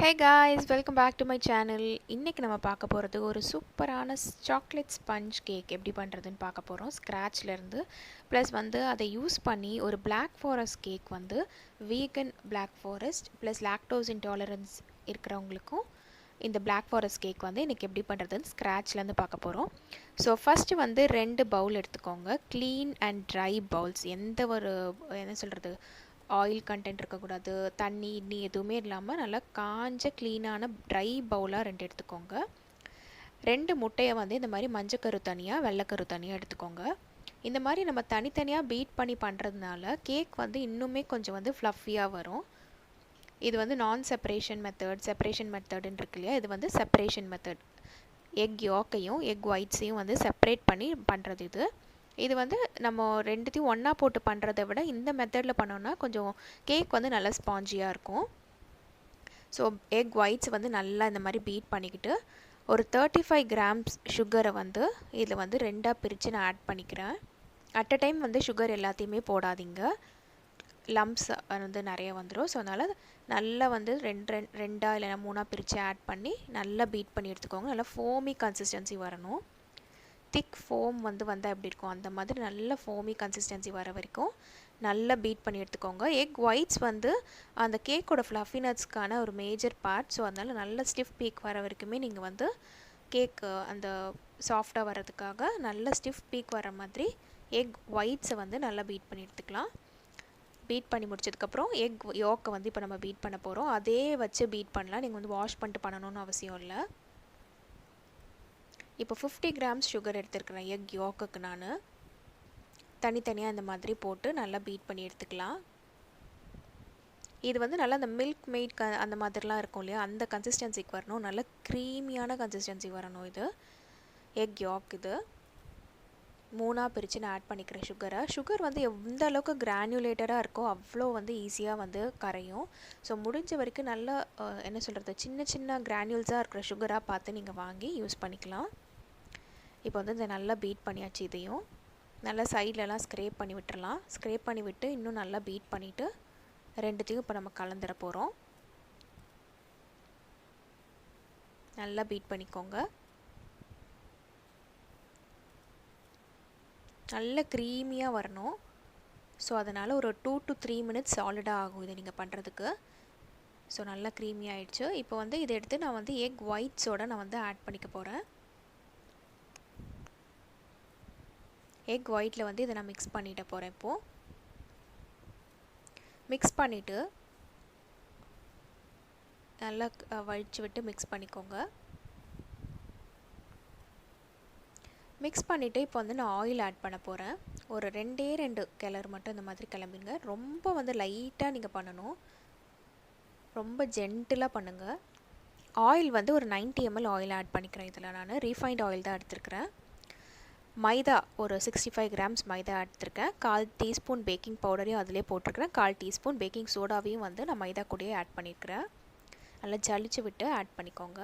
Hey guys, welcome back to my channel. இன்னைக்கு நம்ம பார்க்க போகிறது ஒரு சூப்பரான சாக்லேட் ஸ்பஞ்ச் கேக் எப்படி பண்ணுறதுன்னு பார்க்க போகிறோம் ஸ்க்ராட்ச்லேருந்து. ப்ளஸ் வந்து அதை யூஸ் பண்ணி ஒரு Black Forest கேக் வந்து vegan Black Forest plus lactose intolerance இருக்கிறவங்களுக்கும் இந்த Black Forest கேக் வந்து இன்றைக்கி எப்படி பண்ணுறதுன்னு ஸ்க்ராட்ச்லேருந்து பார்க்க போகிறோம். ஸோ ஃபஸ்ட்டு வந்து 2 பவுல் எடுத்துக்கோங்க. க்ளீன் அண்ட் ட்ரை பவுல்ஸ், எந்த ஒரு என்ன சொல்கிறது ஆயில் கண்டென்ட் இருக்கக்கூடாது, தண்ணி இன்னி எதுவுமே இல்லாமல் நல்லா காஞ்ச க்ளீனான ட்ரை பவுலாக 2 எடுத்துக்கோங்க. 2 முட்டையை வந்து இந்த மாதிரி மஞ்சக்கரு தனியாக வெள்ளைக்கரு தனியாக எடுத்துக்கோங்க. இந்த மாதிரி நம்ம தனித்தனியாக பீட் பண்ணி பண்ணுறதுனால கேக் வந்து இன்னுமே கொஞ்சம் வந்து ஃப்ளஃபியாக வரும். இது வந்து நான் செப்பரேஷன் மெத்தடுன்னு இருக்கு இல்லையா, இது வந்து செப்பரேஷன் மெத்தட். எக் யோக்கையும் எக் ஒயிட்ஸையும் வந்து செப்பரேட் பண்ணி பண்ணுறது இது. இது வந்து நம்ம ரெண்டுத்தையும் ஒன்றா போட்டு பண்ணுறதை விட இந்த மெத்தடில் பண்ணோன்னா கொஞ்சம் கேக் வந்து நல்லா ஸ்பாஞ்சியாக இருக்கும். ஸோ எக் ஒயிட்ஸ் வந்து நல்லா இந்த மாதிரி பீட் பண்ணிக்கிட்டு ஒரு 35 கிராம்ஸ் சுகரை வந்து இதில் வந்து 2ஆக பிரித்து நான் ஆட் பண்ணிக்கிறேன். அட் அ டைம் வந்து சுகர் எல்லாத்தையுமே போடாதீங்க, லம்ப்ஸ் வந்து நிறைய வந்துடும். ஸோ அதனால் நல்லா வந்து 2 இல்லைனா 3ஆக பிரித்து ஆட் பண்ணி நல்லா பீட் பண்ணி எடுத்துக்கோங்க. நல்லா ஃபோமி கன்சிஸ்டன்சி வரணும். திக் ஃபோம் வந்தால் எப்படி இருக்கும் அந்த மாதிரி நல்ல ஃபோமி கன்சிஸ்டன்சி வர வரைக்கும் நல்லா பீட் பண்ணி எடுத்துக்கோங்க. எக் ஒயிட்ஸ் வந்து அந்த கேக்கோட ஃப்ளஃபினட்ஸ்க்கான ஒரு மேஜர் பார்ட். ஸோ அதனால் நல்ல ஸ்டிஃப் பீக் வர வரைக்குமே நீங்கள் வந்து கேக் அந்த சாஃப்டாக வர்றதுக்காக நல்ல ஸ்டிஃப் பீக் வர மாதிரி எக் ஒயிட்ஸை வந்து நல்லா பீட் பண்ணி எடுத்துக்கலாம். பீட் பண்ணி முடிச்சதுக்கப்புறம் எக் யோக்கை வந்து இப்போ நம்ம பீட் பண்ண போகிறோம். அதே வச்சு பீட் பண்ணலாம், நீங்கள் வந்து வாஷ் பண்ணிட்டு பண்ணணும்னு அவசியம் இல்லை. இப்போ 50 கிராம்ஸ் சுகர் எடுத்துருக்கிறேன் எக் யோக்குக்கு. நான் தனித்தனியாக இந்த மாதிரி போட்டு நல்லா பீட் பண்ணி எடுத்துக்கலாம். இது வந்து நல்லா அந்த மில்க் மெய்ட் அந்த மாதிரிலாம் இருக்கும் இல்லையா, அந்த கன்சிஸ்டன்சிக்கு வரணும். நல்ல க்ரீமியான கன்சிஸ்டன்சி வரணும். இது எக் யோக் இது 3ஆக பிரித்து நான் ஆட் பண்ணிக்கிறேன் சுகர் வந்து எந்த அளவுக்கு கிரானுலேட்டடாக இருக்கோ அவ்வளோ வந்து ஈஸியாக வந்து கரையும். ஸோ முடிஞ்ச வரைக்கும் நல்லா என்ன சொல்கிறது சின்ன சின்ன கிரானியூல்ஸாக இருக்கிற சுகராக பார்த்து நீங்கள் வாங்கி யூஸ் பண்ணிக்கலாம். இப்போ வந்து இந்த நல்லா பீட் பண்ணியாச்சு. இதையும் நல்லா சைட்லலாம் ஸ்க்ரேப் பண்ணி விட்டுறலாம். ஸ்க்ரேப் பண்ணி விட்டு இன்னும் நல்லா பீட் பண்ணிவிட்டு ரெண்டுத்தையும் இப்போ நம்ம கலந்துட போகிறோம். நல்லா பீட் பண்ணிக்கோங்க. நல்ல க்ரீமியாக வரணும். ஸோ அதனால் ஒரு 2 to 3 மினிட்ஸ் சாலிடாக ஆகும் இதை நீங்கள் பண்ணுறதுக்கு. ஸோ நல்லா க்ரீமி ஆகிடுச்சு. இப்போ வந்து இதை எடுத்து நான் வந்து எக் ஒயிட்ஸோடு நான் வந்து ஆட் பண்ணிக்க போகிறேன். எக் ஒயிட்டில் வந்து இதை நான் மிக்ஸ் பண்ணிட்ட போகிறேன். இப்போது மிக்ஸ் பண்ணிவிட்டு நல்லா வழித்து விட்டு மிக்ஸ் பண்ணிக்கோங்க. மிக்ஸ் பண்ணிவிட்டு இப்போ வந்து நான் ஆயில் ஆட் பண்ண போகிறேன். ஒரு 2 கிளறு மட்டும் இந்த மாதிரி கிளம்பிங்க. ரொம்ப வந்து லைட்டாக நீங்கள் பண்ணணும், ரொம்ப ஜென்டிலாக பண்ணுங்கள். ஆயில் வந்து ஒரு 90 ml ஆயில் ஆட் பண்ணிக்கிறேன். இதில் நான் ரீஃபைண்ட் ஆயில் தான் எடுத்துருக்கிறேன். மைதா ஒரு 65 கிராம்ஸ் மைதா எடுத்துருக்கேன். 1/4 டீஸ்பூன் பேக்கிங் பவுடரையும் அதிலே போட்டிருக்கிறேன். 1/4 டீஸ்பூன் பேக்கிங் சோடாவையும் வந்து நான் மைதா கூடயே ஆட் பண்ணியிருக்கிறேன். நல்லா ஜலிச்சு விட்டு ஆட் பண்ணிக்கோங்க.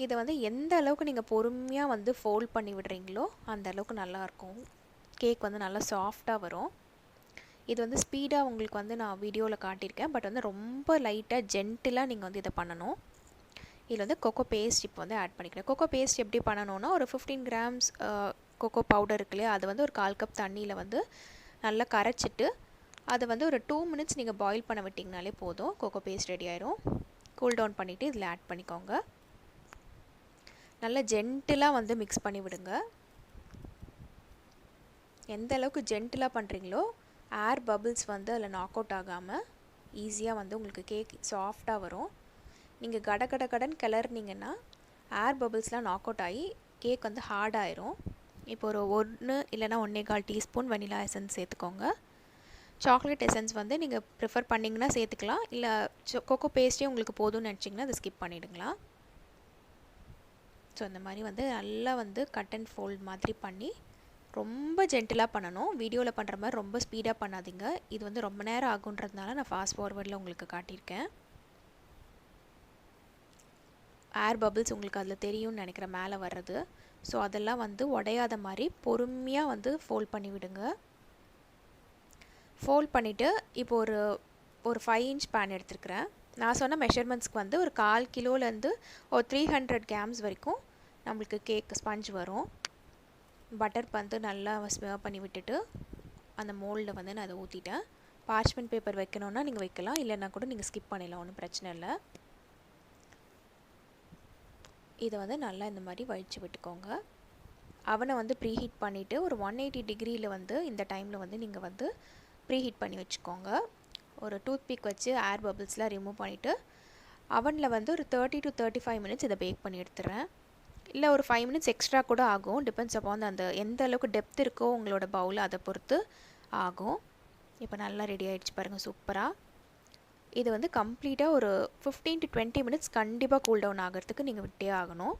இதை வந்து எந்த அளவுக்கு நீங்கள் பொறுமையாக வந்து ஃபோல்ட் பண்ணி விடுறீங்களோ அந்த அளவுக்கு நல்லாயிருக்கும். கேக் வந்து நல்லா சாஃப்டாக வரும். இது வந்து ஸ்பீடாக உங்களுக்கு வந்து நான் வீடியோவில் காட்டியிருக்கேன். பட் வந்து ரொம்ப லைட்டாக ஜென்டிலாக நீங்கள் வந்து இதை பண்ணணும். இதில் வந்து கொக்கோ பேஸ்ட் இப்போ வந்து ஆட் பண்ணிக்கிறேன். கொக்கோ பேஸ்ட் எப்படி பண்ணணும்னா ஒரு 15 கிராம்ஸ் கொக்கோ பவுடர் இருக்கு இல்லையா, அது வந்து ஒரு 1/4 கப் தண்ணியில் வந்து நல்லா கரைச்சிட்டு அதை வந்து ஒரு 2 மினிட்ஸ் நீங்கள் பாயில் பண்ண விட்டிங்கனாலே போதும். கொக்கோ பேஸ்ட் ரெடி ஆயிரும். கூல் டவுன் பண்ணிவிட்டு இதில் ஆட் பண்ணிக்கோங்க. நல்லா ஜென்டிலாக வந்து மிக்ஸ் பண்ணி விடுங்க. எந்த அளவுக்கு ஜென்டிலாக பண்ணுறீங்களோ ஏர் பபிள்ஸ் வந்து அதில் நாக் அவுட் ஆகாமல் ஈஸியாக வந்து உங்களுக்கு கேக் சாஃப்டாக வரும். நீங்கள் கடன் கிளறினீங்கன்னா ஏர் பபிள்ஸ்லாம் நாக் அவுட் ஆகி கேக் வந்து ஹார்டாயிரும். இப்போ ஒரு 1 இல்லைனா 1.25 டீஸ்பூன் வெனிலா எசன்ஸ் சேர்த்துக்கோங்க. சாக்லேட் எசன்ஸ் வந்து நீங்கள் ப்ரிஃபர் பண்ணிங்கன்னா சேர்த்துக்கலாம், இல்லை கொக்கோ பேஸ்ட்டே உங்களுக்கு போதும்னு நினச்சிங்கன்னா அதை ஸ்கிப் பண்ணிவிடுங்களா. ஸோ இந்த மாதிரி வந்து நல்லா வந்து கட் அண்ட் ஃபோல்ட் மாதிரி பண்ணி ரொம்ப ஜென்டிலாக பண்ணணும். வீடியோவில் பண்ணுற மாதிரி ரொம்ப ஸ்பீடாக பண்ணாதீங்க. இது வந்து ரொம்ப நேரம் ஆகுன்றதுனால நான் ஃபாஸ்ட் ஃபார்வர்டில் உங்களுக்கு காட்டியிருக்கேன். ஏர் பபிள்ஸ் உங்களுக்கு அதில் தெரியும்னு நினைக்கிறேன் மேலே வர்றது. ஸோ அதெல்லாம் வந்து உடையாத மாதிரி பொறுமையாக வந்து ஃபோல்ட் பண்ணி விடுங்க. ஃபோல்ட் பண்ணிவிட்டு இப்போ ஒரு 5 இன்ச் பேன் எடுத்துருக்கிறேன். நான் சொன்ன மெஷர்மெண்ட்ஸ்க்கு வந்து ஒரு 1/4 கிலோலேருந்து ஒரு 300 கிராம்ஸ் வரைக்கும் நம்மளுக்கு கேக் ஸ்பஞ்ச் வரும். பட்டர் வந்து நல்லா ஸ்மெர் பண்ணி விட்டுட்டு அந்த மோல்டில் வந்து நான் அதை ஊற்றிட்டேன். பார்ச்மெண்ட் பேப்பர் வைக்கணுன்னா நீங்கள் வைக்கலாம், இல்லைன்னா கூட நீங்கள் ஸ்கிப் பண்ணிடலாம், ஒன்றும் பிரச்சனை இல்லை. இதை வந்து நல்லா இந்த மாதிரி வழித்து விட்டுக்கோங்க. அவனை வந்து ப்ரீஹீட் பண்ணிவிட்டு ஒரு 180 டிகிரியில் வந்து இந்த டைமில் வந்து நீங்கள் வந்து ப்ரீஹீட் பண்ணி வச்சுக்கோங்க. ஒரு டூத்பிக் வச்சு ஏர் பபிள்ஸ்லாம் ரிமூவ் பண்ணிவிட்டு அவனில் வந்து ஒரு 30 to 35 மினிட்ஸ் இதை பேக் பண்ணி எடுத்துகிறேன். இல்லை ஒரு 5 மினிட்ஸ் எக்ஸ்ட்ரா கூட ஆகும், டிபெண்ட்ஸ் அப்பான் அந்த எந்த அளவுக்கு டெப்த் இருக்கோ உங்களோட பவுல் அதை பொறுத்து ஆகும். இப்போ நல்லா ரெடி ஆகிடுச்சு பாருங்கள், சூப்பராக. இது வந்து கம்ப்ளீட்டாக ஒரு 15 to 20 மினிட்ஸ் கண்டிப்பாக கூல் டவுன் ஆகிறதுக்கு நீங்கள் விட்டே ஆகணும்.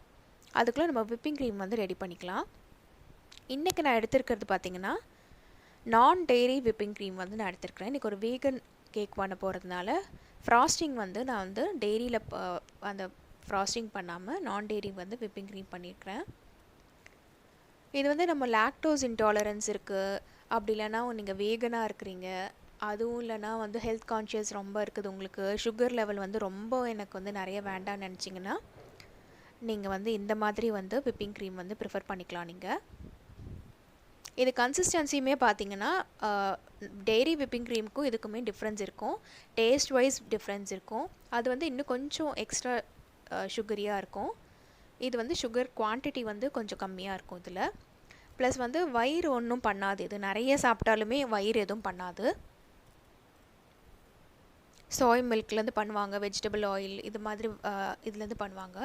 அதுக்குள்ளே நம்ம விப்பிங் க்ரீம் வந்து ரெடி பண்ணிக்கலாம். இன்றைக்கி நான் எடுத்துருக்கிறது பார்த்திங்கன்னா நான் டெய்ரி விப்பிங் க்ரீம் வந்து நான் எடுத்துருக்கிறேன். இன்றைக்கி ஒரு வீகன் கேக் பண்ண போகிறதுனால ஃப்ராஸ்டிங் வந்து நான் வந்து டெய்ரியில் அந்த ஃப்ராஸ்டிங் பண்ணாமல் நான் டெய்ரி வந்து விப்பிங் க்ரீம் பண்ணியிருக்கிறேன். இது வந்து நம்ம லாக்டோஸ் இன்டாலரன்ஸ் இருக்குது, அப்படி இல்லைனா நீங்கள் வேகனாக இருக்கிறீங்க, அதுவும் இல்லைனா வந்து ஹெல்த் கான்ஷியஸ் ரொம்ப இருக்குது, உங்களுக்கு சுகர் லெவல் வந்து ரொம்ப எனக்கு வந்து நிறைய வேண்டாம்னு நினச்சிங்கன்னா நீங்கள் வந்து இந்த மாதிரி வந்து விப்பிங் க்ரீம் வந்து ப்ரிஃபர் பண்ணிக்கலாம். நீங்கள் இது கன்சிஸ்டன்சியுமே பார்த்தீங்கன்னா டெய்ரி விப்பிங் க்ரீமுக்கும் இதுக்குமே டிஃப்ரென்ஸ் இருக்கும், டேஸ்ட் வைஸ் டிஃப்ரென்ஸ் இருக்கும். அது வந்து இன்னும் கொஞ்சம் எக்ஸ்ட்ரா சுகரியாக இருக்கும். இது வந்து சுகர் குவான்டிட்டி வந்து கொஞ்சம் கம்மியாக இருக்கும் இதில். ப்ளஸ் வந்து வயிறு ஒன்றும் பண்ணாது, இது நிறைய சாப்பிட்டாலுமே வயிறு எதுவும் பண்ணாது. சோய் மில்க்லேருந்து பண்ணுவாங்க, வெஜிடபிள் ஆயில் இது மாதிரி இதுலேருந்து பண்ணுவாங்க.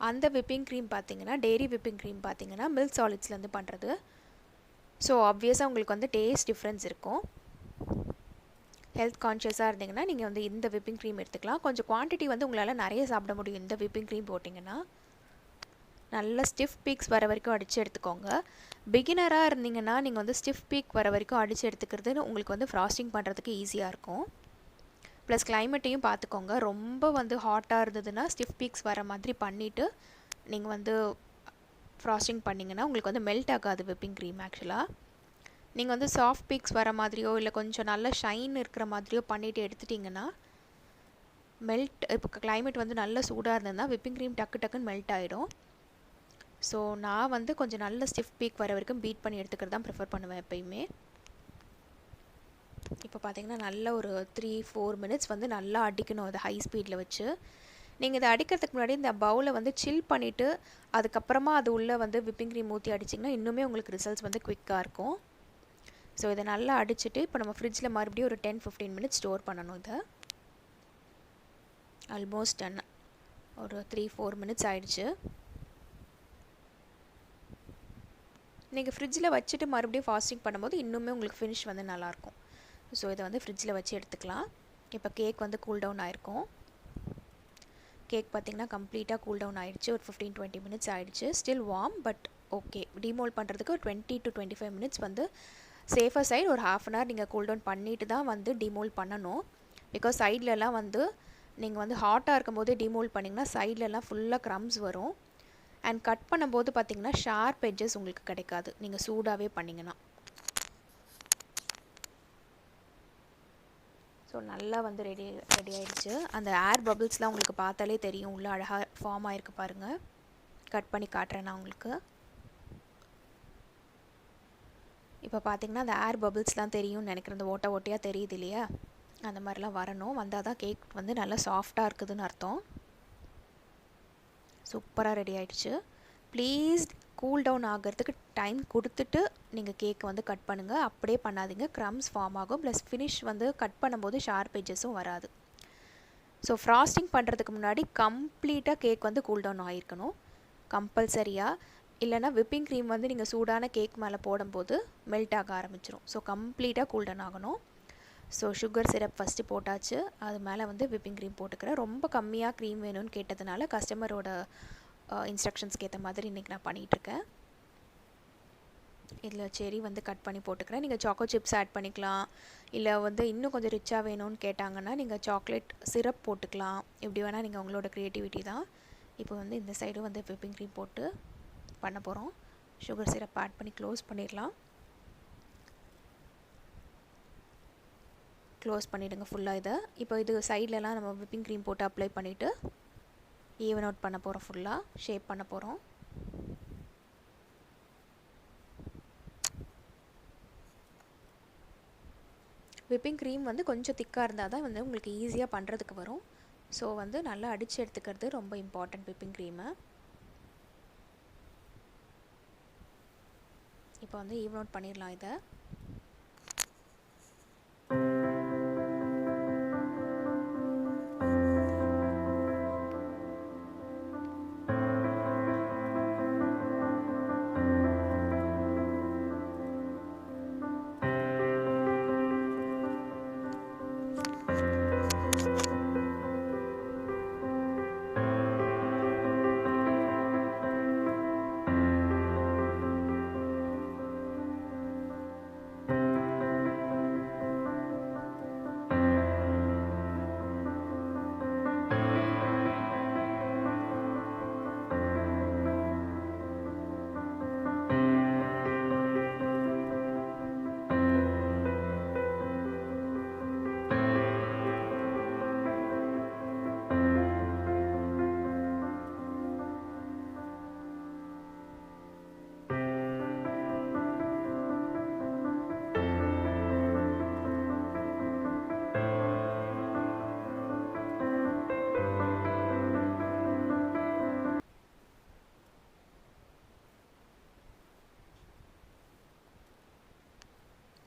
அந்த விப்பிங் க்ரீம் பார்த்திங்கன்னா டெய்ரி விப்பிங் க்ரீம் பார்த்திங்கன்னா மில்க் சாலிட்ஸ்லேருந்து பண்ணுறது. ஸோ ஆப்வியஸாக உங்களுக்கு வந்து டேஸ்ட் டிஃப்ரென்ஸ் இருக்கும். ஹெல்த் கான்ஷியஸாக இருந்தீங்கன்னா நீங்கள் வந்து இந்த விப்பிங் க்ரீம் எடுத்துக்கலாம். கொஞ்சம் குவான்டிட்டி வந்து உங்களால் நிறைய சாப்பிட முடியும் இந்த விப்பிங் க்ரீம் போட்டிங்கன்னா. நல்ல ஸ்டிஃப் பீக்ஸ் வர வரைக்கும் அடித்து எடுத்துக்கோங்க. பிகினராக இருந்தீங்கன்னா நீங்கள் வந்து ஸ்டிஃப் பீக் வர வரைக்கும் அடித்து எடுத்துக்கிறது உங்களுக்கு வந்து ஃப்ராஸ்டிங் பண்ணுறதுக்கு ஈஸியாக இருக்கும். ப்ளஸ் கிளைமேட்டையும் பார்த்துக்கோங்க, ரொம்ப வந்து ஹாட்டாக இருந்ததுன்னா ஸ்டிஃப் பீக்ஸ் வர மாதிரி பண்ணிவிட்டு நீங்கள் வந்து ஃப்ராஸ்டிங் பண்ணிங்கன்னா உங்களுக்கு வந்து மெல்ட் ஆகாது விப்பிங் க்ரீம். ஆக்சுவலாக நீங்கள் வந்து சாஃப்ட் பீக்ஸ் வர மாதிரியோ இல்லை கொஞ்சம் நல்ல ஷைன் இருக்கிற மாதிரியோ பண்ணிவிட்டு எடுத்துட்டிங்கன்னா மெல்ட். இப்போ கிளைமேட் வந்து நல்ல சூடாக இருந்ததுன்னா விப்பிங் க்ரீம் டக்கு டக்குன்னு மெல்ட் ஆகிடும். ஸோ நான் வந்து கொஞ்சம் நல்ல ஸ்டிஃப் பீக் வர வரைக்கும் பீட் பண்ணி எடுத்துக்கிறது தான் ப்ரிஃபர் பண்ணுவேன் எப்பயுமே. இப்போ பார்த்தீங்கன்னா நல்ல ஒரு 3-4 மினிட்ஸ் வந்து நல்லா அடிக்கணும் அதை ஹை ஸ்பீடில் வச்சு. நீங்கள் இதை அடிக்கிறதுக்கு முன்னாடி இந்த பவுலை வந்து சில் பண்ணிவிட்டு அதுக்கப்புறமா அது உள்ளே வந்து விப்பிங் க்ரீம் ஊற்றி அடிச்சிங்கன்னா இன்னுமே உங்களுக்கு ரிசல்ட்ஸ் வந்து குவிக்காக இருக்கும். ஸோ இதை நல்லா அடிச்சுட்டு இப்போ நம்ம ஃப்ரிட்ஜில் மறுபடியும் ஒரு 10-15 மினிட்ஸ் ஸ்டோர் பண்ணணும். இதை ஆல்மோஸ்ட் டன் ஒரு 3-4 மினிட்ஸ் ஆகிடுச்சு. நீங்கள் ஃப்ரிட்ஜில் வச்சுட்டு மறுபடியும் ஃபாஸ்டிங் பண்ணும்போது இன்னுமே உங்களுக்கு ஃபினிஷ் வந்து நல்லாயிருக்கும். ஸோ இதை வந்து ஃப்ரிட்ஜில் வச்சு எடுத்துக்கலாம். இப்போ கேக் வந்து கூல் டவுன் ஆகிருக்கும். கேக் பார்த்திங்கன்னா கம்ப்ளீட்டாக கூல் டவுன் ஆகிடுச்சு, ஒரு 15-20 மினிட்ஸ் ஆகிடுச்சு. Still warm, but okay. Demould பண்ணுறதுக்கு ஒரு 20 to 25 மினிட்ஸ் வந்து சேஃபர் சைடு ஒரு ½ அன் ஹவர் நீங்கள் கூல் டவுன் பண்ணிவிட்டு தான் வந்து டிமோல்ட் பண்ணணும். பிகாஸ் சைட்லலாம் வந்து நீங்கள் வந்து ஹாட்டாக இருக்கும் போதே டிமோல்ட் பண்ணிங்கன்னா சைட்லலாம் ஃபுல்லாக க்ரம்ஸ் வரும். அண்ட் கட் பண்ணும்போது பார்த்திங்கன்னா ஷார்ப் எட்ஜஸ் உங்களுக்கு கிடைக்காது நீங்கள் சூடாகவே பண்ணிங்கன்னா. ஸோ நல்லா வந்து ரெடி ஆகிடுச்சு. அந்த ஏர் பபிள்ஸ்லாம் உங்களுக்கு பார்த்தாலே தெரியும், உள்ளே அழகாக ஃபார்ம் ஆகிருக்கு பாருங்கள். கட் பண்ணி காட்டுறேன் நான் உங்களுக்கு. இப்போ பார்த்திங்கன்னா அந்த ஏர் பபிள்ஸ்லாம் தெரியும்னு நினைக்கிறேன், அந்த ஓட்டை ஓட்டையாக தெரியுது இல்லையா, அந்த மாதிரிலாம் வரணும். வந்தால் தான் கேக் வந்து நல்லா சாஃப்டாக இருக்குதுன்னு அர்த்தம். சூப்பராக ரெடி ஆகிடுச்சு. ப்ளீஸ் கூல் டவுன் ஆகிறதுக்கு டைம் கொடுத்துட்டு நீங்கள் கேக் வந்து கட் பண்ணுங்கள், அப்படியே பண்ணாதீங்க, க்ரம்ஸ் ஃபார்ம் ஆகும். ப்ளஸ் ஃபினிஷ் வந்து கட் பண்ணும்போது ஷார்ப் எட்ஜஸும் வராது. ஸோ ஃப்ராஸ்டிங் பண்ணுறதுக்கு முன்னாடி கம்ப்ளீட்டாக கேக் வந்து கூல் டவுன் ஆகிருக்கணும் கம்பல்சரியாக. இல்லைனா விப்பிங் க்ரீம் வந்து நீங்கள் சூடான கேக் மேலே போடும்போது மெல்ட் ஆக ஆரம்பிச்சிடும். ஸோ கம்ப்ளீட்டாக கூல் டவுன் ஆகணும். ஸோ சுகர் சிரப் ஃபஸ்ட்டு போட்டாச்சு, அது மேலே வந்து விப்பிங் க்ரீம் போட்டுக்கிறேன். ரொம்ப கம்மியாக க்ரீம் வேணும்னு கேட்டதுனால கஸ்டமரோட இன்ஸ்ட்ரக்ஷன்ஸ்க்கு ஏற்ற மாதிரி இன்றைக்கி நான் பண்ணிகிட்ருக்கேன். இதில் செரி வந்து கட் பண்ணி போட்டுக்கிறேன். நீங்கள் சாக்கோ சிப்ஸ் ஆட் பண்ணிக்கலாம், இல்லை வந்து இன்னும் கொஞ்சம் ரிச்சாக வேணும்னு கேட்டாங்கன்னா நீங்கள் சாக்லேட் சிரப் போட்டுக்கலாம். எப்படி வேணால் நீங்கள் உங்களோட க்ரியேட்டிவிட்டி தான். இப்போ வந்து இந்த சைடும் வந்து விப்பிங் க்ரீம் போட்டு பண்ண போகிறோம். சுகர் சிரப் ஆட் பண்ணி க்ளோஸ் பண்ணிடலாம். க்ளோஸ் பண்ணிவிடுங்க ஃபுல்லாக இதை. இப்போ இது சைட்லலாம் நம்ம விப்பிங் க்ரீம் போட்டு அப்ளை பண்ணிவிட்டு ஈவன் அவுட் பண்ண போகிறோம், ஃபுல்லாக ஷேப் பண்ண போகிறோம். விப்பிங் க்ரீம் வந்து கொஞ்சம் திக்காக இருந்தால் தான் வந்து உங்களுக்கு ஈஸியாக பண்ணுறதுக்கு வரும். ஸோ வந்து நல்லா அடித்து எடுத்துக்கிறது ரொம்ப இம்பார்ட்டன்ட் விப்பிங் க்ரீமை. இப்போ வந்து ஈவன் அவுட் பண்ணிடலாம் இதை.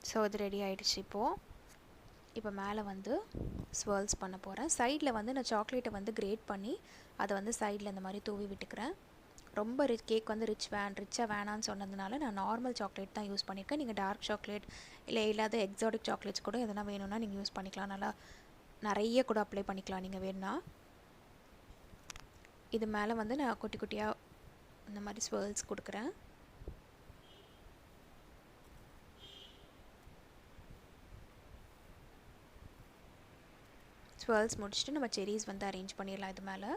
ஸோ அது ரெடி ஆகிடுச்சு. இப்போ மேலே வந்து ஸ்வர்ல்ஸ் பண்ண போகிறேன். சைடில் வந்து நான் சாக்லேட்டை வந்து கிரேட் பண்ணி அதை வந்து சைடில் இந்த மாதிரி தூவி விட்டுக்கிறேன். ரொம்ப கேக் வந்து ரிச்சாக வேணான்னு சொன்னதுனால நான் நார்மல் சாக்லேட் தான் யூஸ் பண்ணியிருக்கேன். நீங்கள் டார்க் சாக்லேட் இல்லை இல்லாத எக்ஸாட்டிக் சாக்லேட்ஸ் கூட எதனா வேணும்னா நீங்கள் யூஸ் பண்ணிக்கலாம். நல்லா நிறைய கூட அப்ளை பண்ணிக்கலாம் நீங்கள் வேணும்னா. இது மேலே வந்து நான் குட்டி குட்டியாக இந்த மாதிரி ஸ்வர்ல்ஸ் கொடுக்குறேன். ஸ்வர்ல்ஸ் முடிச்சுட்டு நம்ம செரீஸ் வந்து அரேஞ்ச் பண்ணிடலாம் இது மேலே.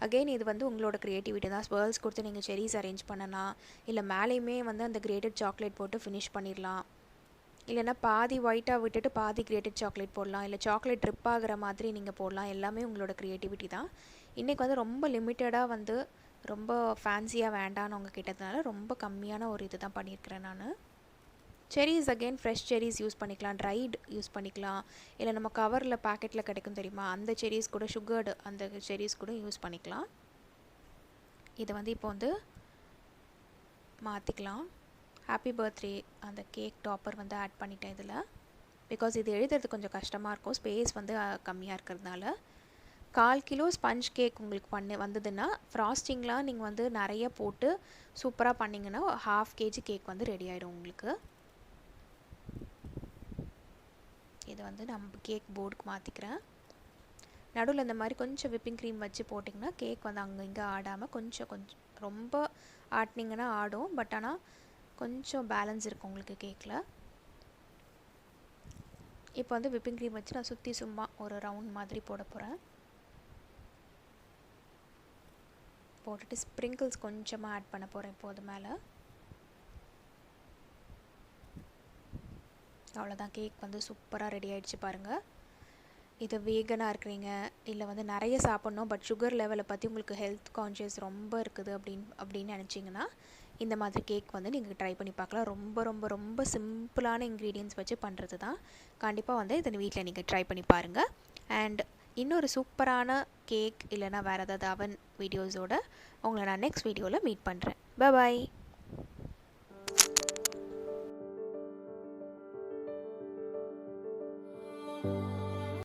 அகெயின் இது வந்து உங்களோட க்ரியேட்டிவிட்டி தான். ஸ்வர்ல்ஸ் கொடுத்து நீங்கள் செரீஸ் அரேஞ்ச் பண்ணலாம், இல்லை மேலேயுமே வந்து அந்த கிரேட்டட் சாக்லேட் போட்டு ஃபினிஷ் பண்ணிடலாம், இல்லைனா பாதி ஒயிட்டாக விட்டுட்டு பாதி கிரேட்டட் சாக்லேட் போடலாம், இல்லை சாக்லேட் ட்ரிப் ஆகிற மாதிரி நீங்கள் போடலாம். எல்லாமே உங்களோட க்ரியேட்டிவிட்டி தான். இன்றைக்கி வந்து ரொம்ப லிமிட்டடாக வந்து ரொம்ப ஃபேன்சியாக வேண்டான்னு அவங்க கேட்டதுனால ரொம்ப கம்மியான ஒரு இது தான் பண்ணியிருக்கிறேன் நான். Cherries again fresh cherries use பண்ணிக்கலாம், ட்ரைட் யூஸ் பண்ணிக்கலாம், இல்லை நம்ம கவரில் பேக்கெட்டில் கிடைக்கும் தெரியுமா அந்த செரீஸ் கூட, சுகர்டு அந்த செரீஸ் கூட யூஸ் பண்ணிக்கலாம். இதை வந்து இப்போ வந்து மாற்றிக்கலாம். ஹாப்பி பர்த்டே அந்த கேக் டாப்பர் வந்து ஆட் பண்ணிட்டேன் இதில். பிகாஸ் இது எழுதுறது கொஞ்சம் கஷ்டமாக இருக்கும், ஸ்பேஸ் வந்து கம்மியாக இருக்கிறதுனால. 1/4 கிலோ ஸ்பஞ்ச் கேக் உங்களுக்கு வந்ததுன்னா ஃப்ராஸ்டிங்லாம் நீங்கள் வந்து நிறைய போட்டு சூப்பராக பண்ணிங்கன்னா 1/2 kg கேக் வந்து ரெடி ஆகிடும் உங்களுக்கு. இதை வந்து நம்ம கேக் போர்டுக்கு மாற்றிக்கிறேன். நடுவில் இந்த மாதிரி கொஞ்சம் விப்பிங் க்ரீம் வச்சு போட்டிங்கன்னா கேக் வந்து அங்கே இங்கே ஆடாமல் கொஞ்சம் ரொம்ப ஆட்டினீங்கன்னா ஆடும், பட் ஆனால் கொஞ்சம் பேலன்ஸ் இருக்கும் உங்களுக்கு கேக்கில். இப்போ வந்து விப்பிங் க்ரீம் வச்சு நான் சுற்றி சும்மா ஒரு ரவுண்ட் மாதிரி போட போகிறேன். போட்டுட்டு ஸ்ப்ரிங்கிள்ஸ் கொஞ்சமாக ஆட் பண்ண போகிறேன் இப்போ அது மேலே. அவ்வளோதான், கேக் வந்து சூப்பராக ரெடி ஆகிடுச்சு பாருங்கள். இது வீகனாக இருக்கிறீங்க, இல்லை வந்து நிறைய சாப்பிட்ணும் பட் சுகர் லெவலை பற்றி உங்களுக்கு ஹெல்த் கான்ஷியஸ் ரொம்ப இருக்குது அப்படின்னு நினச்சிங்கன்னா இந்த மாதிரி கேக் வந்து நீங்கள் ட்ரை பண்ணி பார்க்கலாம். ரொம்ப ரொம்ப ரொம்ப சிம்பிளான இன்க்ரீடியன்ட்ஸ் வச்சு பண்ணுறது தான். கண்டிப்பாக வந்து இதை வீட்டில் நீங்கள் ட்ரை பண்ணி பாருங்கள். அண்ட் இன்னொரு சூப்பரான கேக் இல்லைனா வேறு ஏதாவது அவன் வீடியோஸோட உங்களை நான் நெக்ஸ்ட் வீடியோவில் மீட் பண்ணுறேன். பாய்.